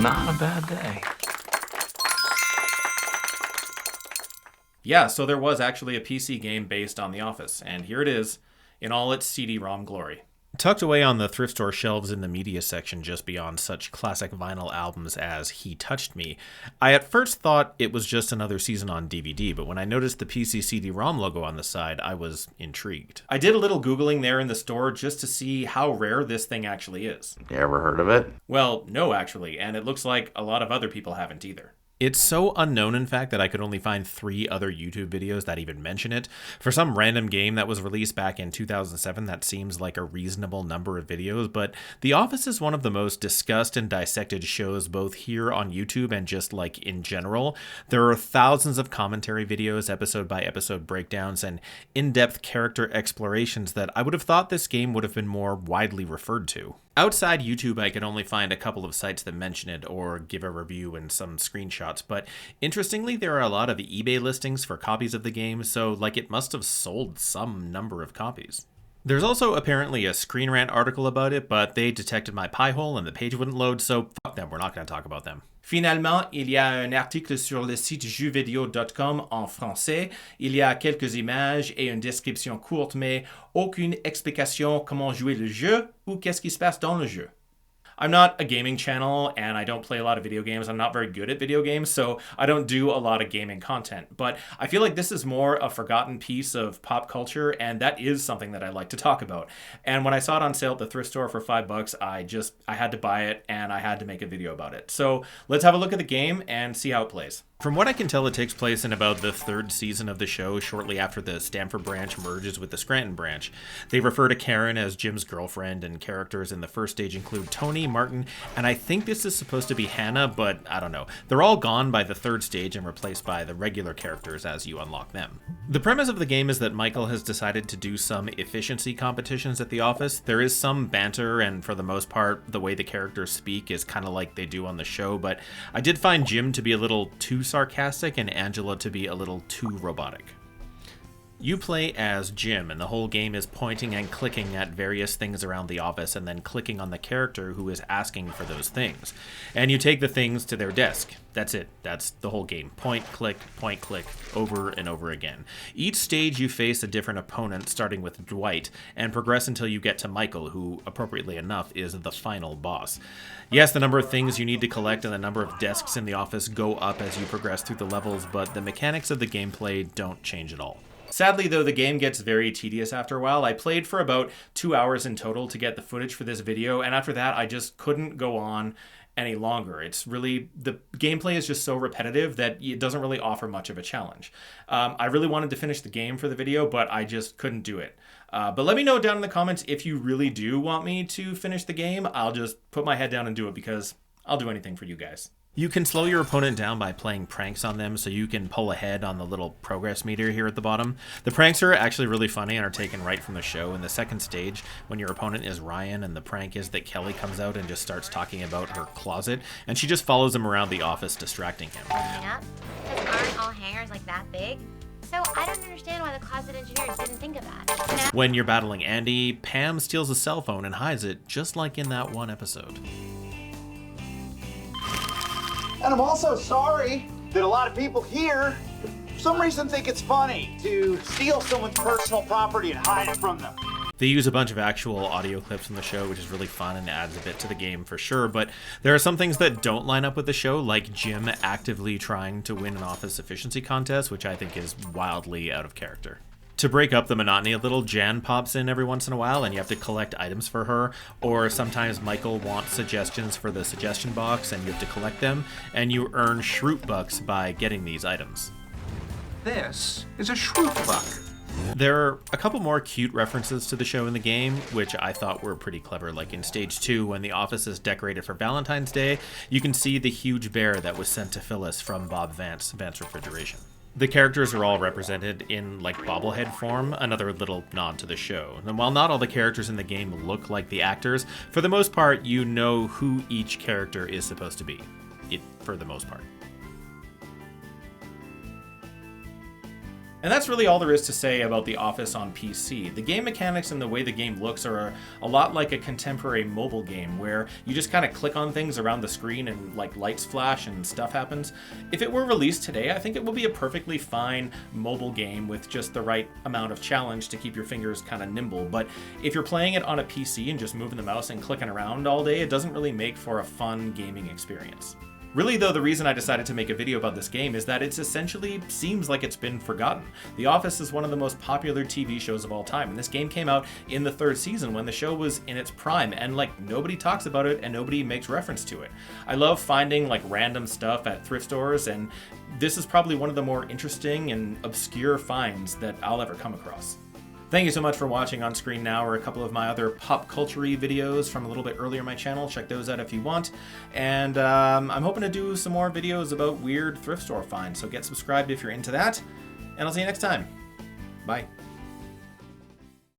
Not a bad day. Yeah, so there was actually a PC game based on The Office, and here it is in all its CD-ROM glory. Tucked away on the thrift store shelves in the media section just beyond such classic vinyl albums as He Touched Me, I at first thought it was just another season on DVD, but when I noticed the PC CD-ROM logo on the side, I was intrigued. I did a little Googling there in the store just to see how rare this thing actually is. You ever heard of it? Well, no actually, and it looks like a lot of other people haven't either. It's so unknown, in fact, that I could only find 3 other YouTube videos that even mention it. For some random game that was released back in 2007, that seems like a reasonable number of videos, but The Office is one of the most discussed and dissected shows both here on YouTube and just like in general. There are thousands of commentary videos, episode by episode breakdowns, and in-depth character explorations that I would have thought this game would have been more widely referred to. Outside YouTube, I could only find a couple of sites that mention it or give a review and some screenshots, but interestingly, there are a lot of eBay listings for copies of the game, so like it must have sold some number of copies. There's also apparently a Screen Rant article about it, but they detected my pie hole and the page wouldn't load, so fuck them, we're not going to talk about them. Finalement, il y a un article sur le site jeuxvideo.com en français. Il y a quelques images et une description courte, mais aucune explication comment jouer le jeu ou qu'est-ce qui se passe dans le jeu. I'm not a gaming channel and I don't play a lot of video games. I'm not very good at video games, so I don't do a lot of gaming content. But I feel like this is more a forgotten piece of pop culture, and that is something that I like to talk about. And when I saw it on sale at the thrift store for $5, I had to buy it and I had to make a video about it. So let's have a look at the game and see how it plays. From what I can tell, it takes place in about the 3rd season of the show, shortly after the Stamford Branch merges with the Scranton Branch. They refer to Karen as Jim's girlfriend, and characters in the first stage include Tony, Martin, and I think this is supposed to be Hannah, but I don't know. They're all gone by the 3rd stage and replaced by the regular characters as you unlock them. The premise of the game is that Michael has decided to do some efficiency competitions at the office. There is some banter, and for the most part, the way the characters speak is kind of like they do on the show, but I did find Jim to be a little too sarcastic and Angela to be a little too robotic. You play as Jim, and the whole game is pointing and clicking at various things around the office and then clicking on the character who is asking for those things. And you take the things to their desk. That's it. That's the whole game. Point, click, over and over again. Each stage you face a different opponent, starting with Dwight, and progress until you get to Michael, who, appropriately enough, is the final boss. Yes, the number of things you need to collect and the number of desks in the office go up as you progress through the levels, but the mechanics of the gameplay don't change at all. Sadly, though, the game gets very tedious after a while. I played for about 2 hours in total to get the footage for this video, and after that, I just couldn't go on any longer. It's really, the gameplay is just so repetitive that it doesn't really offer much of a challenge. I really wanted to finish the game for the video, but I just couldn't do it. But let me know down in the comments if you really do want me to finish the game. I'll just put my head down and do it because I'll do anything for you guys. You can slow your opponent down by playing pranks on them so you can pull ahead on the little progress meter here at the bottom. The pranks are actually really funny and are taken right from the show. In the second stage, when your opponent is Ryan, and the prank is that Kelly comes out and just starts talking about her closet, and she just follows him around the office, distracting him. Up? Because aren't all hangers like that big? So I don't understand why the closet engineers didn't think of that. When you're battling Andy, Pam steals a cell phone and hides it, just like in that one episode. And I'm also sorry that a lot of people here, for some reason, think it's funny to steal someone's personal property and hide it from them. They use a bunch of actual audio clips from the show, which is really fun and adds a bit to the game for sure, but there are some things that don't line up with the show, like Jim actively trying to win an office efficiency contest, which I think is wildly out of character. To break up the monotony a little, Jan pops in every once in a while and you have to collect items for her, or sometimes Michael wants suggestions for the suggestion box and you have to collect them, and you earn Schrute bucks by getting these items. This is a Schrute buck. There are a couple more cute references to the show in the game, which I thought were pretty clever. Like in Stage 2, when the office is decorated for Valentine's Day, you can see the huge bear that was sent to Phyllis from Bob Vance Refrigeration. The characters are all represented in like bobblehead form, another little nod to the show. And while not all the characters in the game look like the actors, for the most part, you know who each character is supposed to be. For the most part. And that's really all there is to say about The Office on PC. The game mechanics and the way the game looks are a lot like a contemporary mobile game where you just kind of click on things around the screen and like lights flash and stuff happens. If it were released today, I think it would be a perfectly fine mobile game with just the right amount of challenge to keep your fingers kind of nimble. But if you're playing it on a PC and just moving the mouse and clicking around all day, it doesn't really make for a fun gaming experience. Really though, the reason I decided to make a video about this game is that it essentially seems like it's been forgotten. The Office is one of the most popular TV shows of all time, and this game came out in the 3rd season when the show was in its prime, and like nobody talks about it and nobody makes reference to it. I love finding like random stuff at thrift stores, and this is probably one of the more interesting and obscure finds that I'll ever come across. Thank you so much for watching On Screen Now or a couple of my other pop culture-y videos from a little bit earlier in my channel. Check those out if you want. And I'm hoping to do some more videos about weird thrift store finds, so get subscribed if you're into that. And I'll see you next time. Bye.